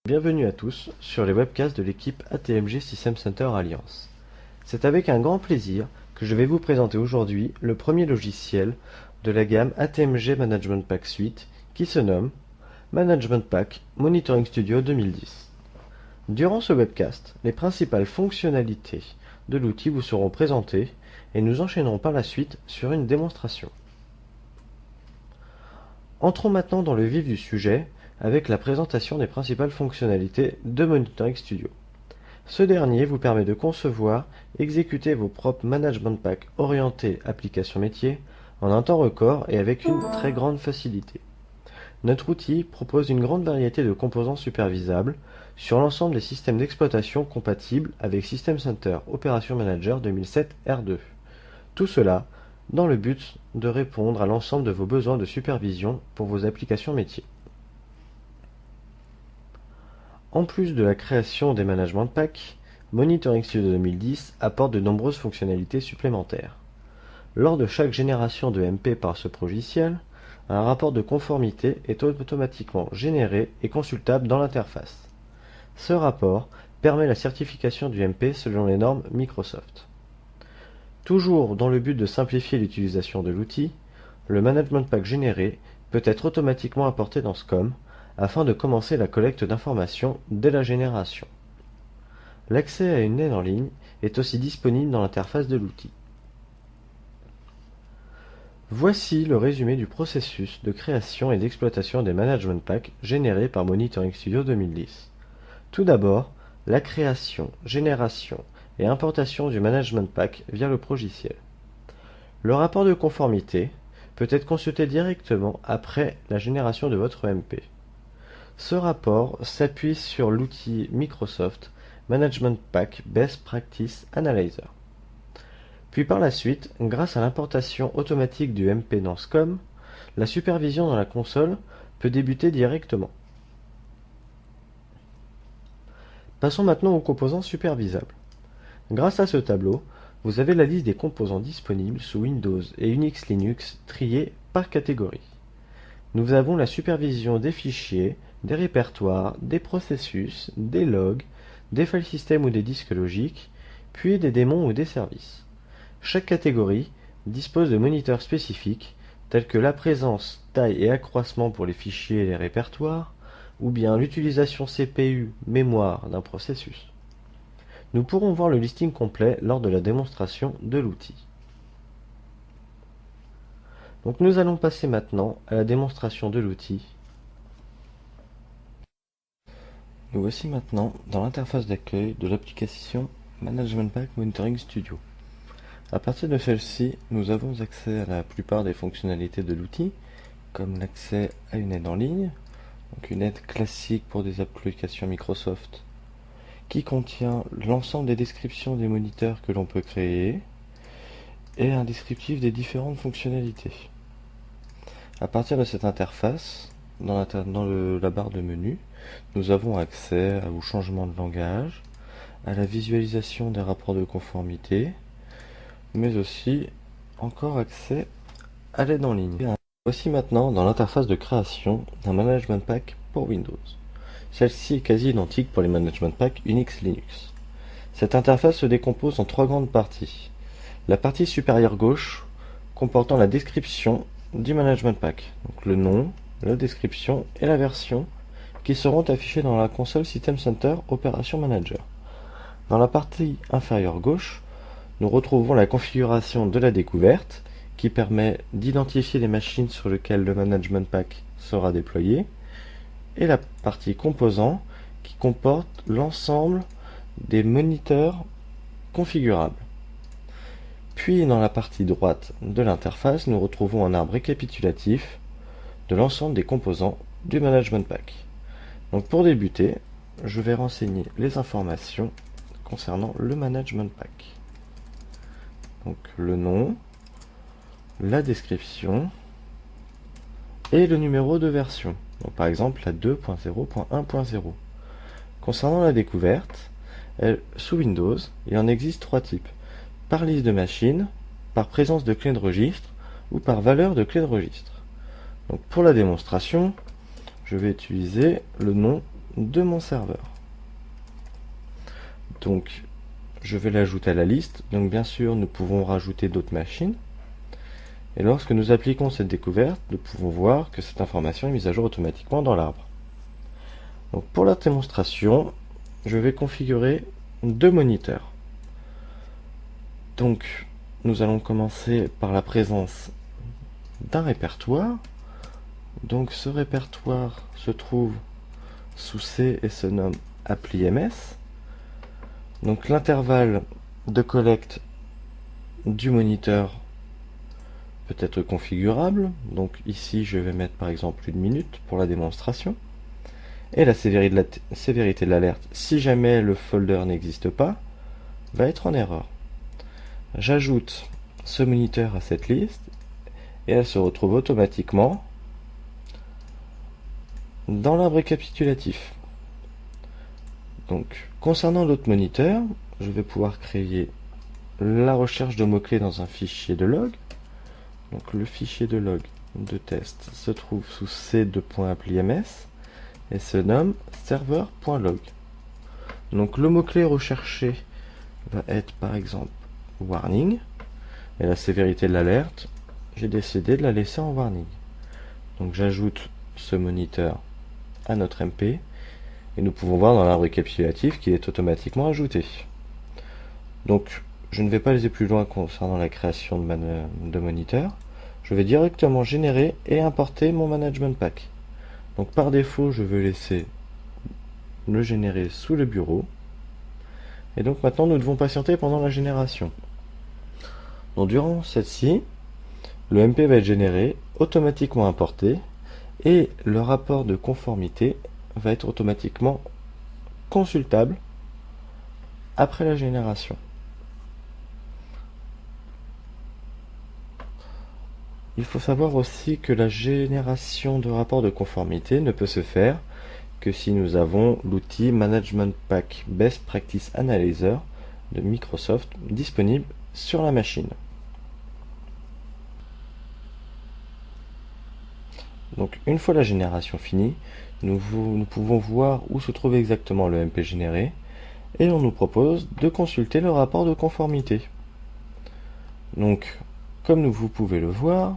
Bienvenue à tous sur les webcasts de l'équipe ATMG System Center Alliance. C'est avec un grand plaisir que je vais vous présenter aujourd'hui le premier logiciel de la gamme ATMG Management Pack Suite qui se nomme Management Pack Monitoring Studio 2010. Durant ce webcast, les principales fonctionnalités de l'outil vous seront présentées et nous enchaînerons par la suite sur une démonstration. Entrons maintenant dans le vif du sujet avec la présentation des principales fonctionnalités de Monitoring Studio. Ce dernier vous permet de concevoir et exécuter vos propres Management Packs orientés application métier en un temps record et avec une très grande facilité. Notre outil propose une grande variété de composants supervisables sur l'ensemble des systèmes d'exploitation compatibles avec System Center Operation Manager 2007 R2. Tout cela dans le but de répondre à l'ensemble de vos besoins de supervision pour vos applications métiers. En plus de la création des Management Packs, Monitoring Studio 2010 apporte de nombreuses fonctionnalités supplémentaires. Lors de chaque génération de MP par ce logiciel, un rapport de conformité est automatiquement généré et consultable dans l'interface. Ce rapport permet la certification du MP selon les normes Microsoft. Toujours dans le but de simplifier l'utilisation de l'outil, le Management Pack généré peut être automatiquement importé dans SCOM afin de commencer la collecte d'informations dès la génération. L'accès à une aide en ligne est aussi disponible dans l'interface de l'outil. Voici le résumé du processus de création et d'exploitation des Management Packs générés par Monitoring Studio 2010. Tout d'abord, la création, génération et importation du Management Pack via le logiciel. Le rapport de conformité peut être consulté directement après la génération de votre MP. Ce rapport s'appuie sur l'outil Microsoft Management Pack Best Practice Analyzer. Puis par la suite, grâce à l'importation automatique du MP dans SCOM, la supervision dans la console peut débuter directement. Passons maintenant aux composants supervisables. Grâce à ce tableau, vous avez la liste des composants disponibles sous Windows et Unix Linux triés par catégorie. Nous avons la supervision des fichiers, des répertoires, des processus, des logs, des file systems ou des disques logiques, puis des démons ou des services. Chaque catégorie dispose de moniteurs spécifiques, tels que la présence, taille et accroissement pour les fichiers et les répertoires, ou bien l'utilisation CPU, mémoire d'un processus. Nous pourrons voir le listing complet lors de la démonstration de l'outil. Donc nous allons passer maintenant à la démonstration de l'outil. Nous voici maintenant dans l'interface d'accueil de l'application Management Pack Monitoring Studio. À partir de celle-ci, nous avons accès à la plupart des fonctionnalités de l'outil, comme l'accès à une aide en ligne, donc une aide classique pour des applications Microsoft, qui contient l'ensemble des descriptions des moniteurs que l'on peut créer, et un descriptif des différentes fonctionnalités. À partir de cette interface, dans la barre de menu, nous avons accès au changement de langage, à la visualisation des rapports de conformité, mais aussi encore accès à l'aide en ligne. Voici maintenant dans l'interface de création d'un Management Pack pour Windows. Celle-ci est quasi identique pour les Management Pack Unix Linux. Cette interface se décompose en trois grandes parties. La partie supérieure gauche comportant la description du Management Pack, donc le nom, la description et la version qui seront affichés dans la console System Center Operation Manager. Dans la partie inférieure gauche, nous retrouvons la configuration de la découverte qui permet d'identifier les machines sur lesquelles le Management Pack sera déployé, et la partie composants qui comporte l'ensemble des moniteurs configurables. Puis dans la partie droite de l'interface, nous retrouvons un arbre récapitulatif de l'ensemble des composants du Management Pack. Donc pour débuter, je vais renseigner les informations concernant le Management Pack. Donc le nom, la description et le numéro de version. Donc par exemple la 2.0.1.0. Concernant la découverte, sous Windows, il en existe trois types. Par liste de machines, par présence de clé de registre ou par valeur de clé de registre. Donc pour la démonstration, je vais utiliser le nom de mon serveur. Donc, je vais l'ajouter à la liste. Donc, bien sûr, nous pouvons rajouter d'autres machines. Et lorsque nous appliquons cette découverte, nous pouvons voir que cette information est mise à jour automatiquement dans l'arbre. Donc, pour la démonstration, je vais configurer 2 moniteurs. Donc, nous allons commencer par la présence d'un répertoire. Donc, ce répertoire se trouve sous C et se nomme appli MS. Donc, l'intervalle de collecte du moniteur peut être configurable. Donc, ici, je vais mettre par exemple 1 minute pour la démonstration. Et la sévérité de l'alerte, si jamais le folder n'existe pas, va être en erreur. J'ajoute ce moniteur à cette liste et elle se retrouve automatiquement dans l'arbre récapitulatif. Donc, concernant l'autre moniteur, je vais pouvoir créer la recherche de mots-clés dans un fichier de log. Donc, le fichier de log de test se trouve sous c2.appli.ms et se nomme serveur.log. Donc, le mot-clé recherché va être par exemple warning. Et la sévérité de l'alerte, j'ai décidé de la laisser en warning. Donc j'ajoute ce moniteur à notre MP et nous pouvons voir dans l'arbre récapitulatif qu'il est automatiquement ajouté. Donc je ne vais pas aller plus loin concernant la création de moniteurs. Je vais directement générer et importer mon management pack. Donc par défaut, je veux laisser le générer sous le bureau. Et donc maintenant, nous devons patienter pendant la génération. Donc durant celle-ci, le MP va être généré, automatiquement importé, et le rapport de conformité va être automatiquement consultable après la génération. Il faut savoir aussi que la génération de rapport de conformité ne peut se faire que si nous avons l'outil Management Pack Best Practice Analyzer de Microsoft disponible sur la machine. Donc une fois la génération finie, nous pouvons voir où se trouve exactement le MP généré et on nous propose de consulter le rapport de conformité. Donc comme vous pouvez le voir,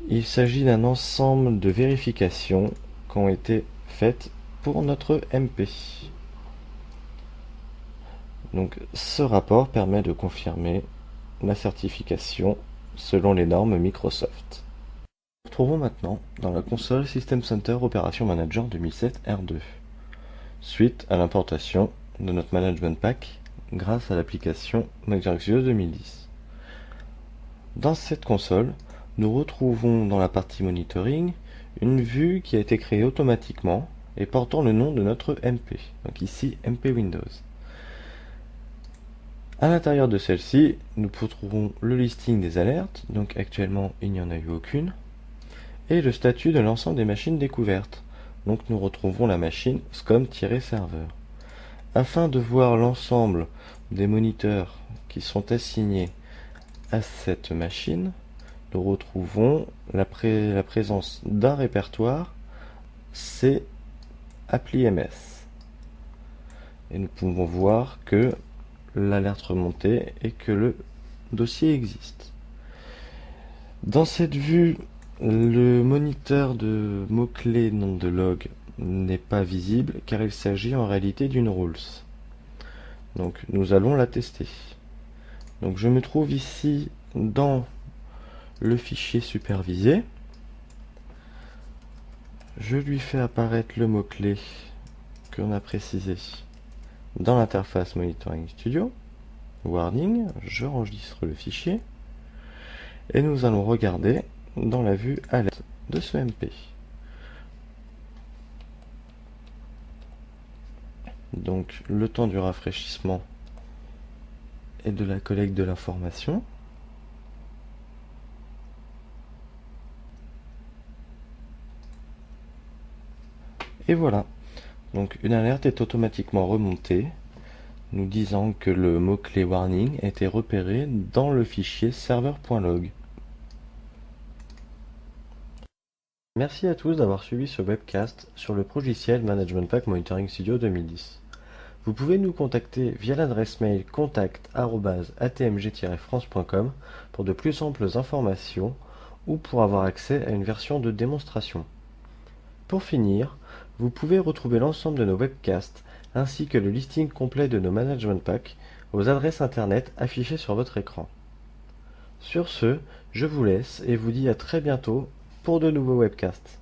il s'agit d'un ensemble de vérifications qui ont été faites pour notre MP. Donc ce rapport permet de confirmer la certification selon les normes Microsoft. Nous nous retrouvons maintenant dans la console System Center Operation Manager 2007 R2, suite à l'importation de notre Management Pack grâce à l'application Mageio 2010. Dans cette console, nous retrouvons dans la partie Monitoring une vue qui a été créée automatiquement et portant le nom de notre MP, donc ici MP Windows. À l'intérieur de celle-ci, nous retrouvons le listing des alertes, donc actuellement il n'y en a eu aucune, et le statut de l'ensemble des machines découvertes. Donc nous retrouvons la machine scom-serveur. Afin de voir l'ensemble des moniteurs qui sont assignés à cette machine, nous retrouvons la présence d'un répertoire C appli MS. Et nous pouvons voir que l'alerte remontée et que le dossier existe. Dans cette vue, le moniteur de mots-clés nom de log n'est pas visible car il s'agit en réalité d'une rules. Donc nous allons la tester. Donc je me trouve ici dans le fichier supervisé. Je lui fais apparaître le mot-clé qu'on a précisé dans l'interface Monitoring Studio. Warning, je enregistre le fichier. Et nous allons regarder dans la vue alerte de ce MP. Donc le temps du rafraîchissement et de la collecte de l'information. Et voilà. Donc une alerte est automatiquement remontée, nous disant que le mot-clé warning a été repéré dans le fichier serveur.log. Merci à tous d'avoir suivi ce webcast sur le logiciel Management Pack Monitoring Studio 2010. Vous pouvez nous contacter via l'adresse mail contact@atmg-france.com pour de plus amples informations ou pour avoir accès à une version de démonstration. Pour finir, vous pouvez retrouver l'ensemble de nos webcasts ainsi que le listing complet de nos Management Packs aux adresses internet affichées sur votre écran. Sur ce, je vous laisse et vous dis à très bientôt pour de nouveaux webcasts.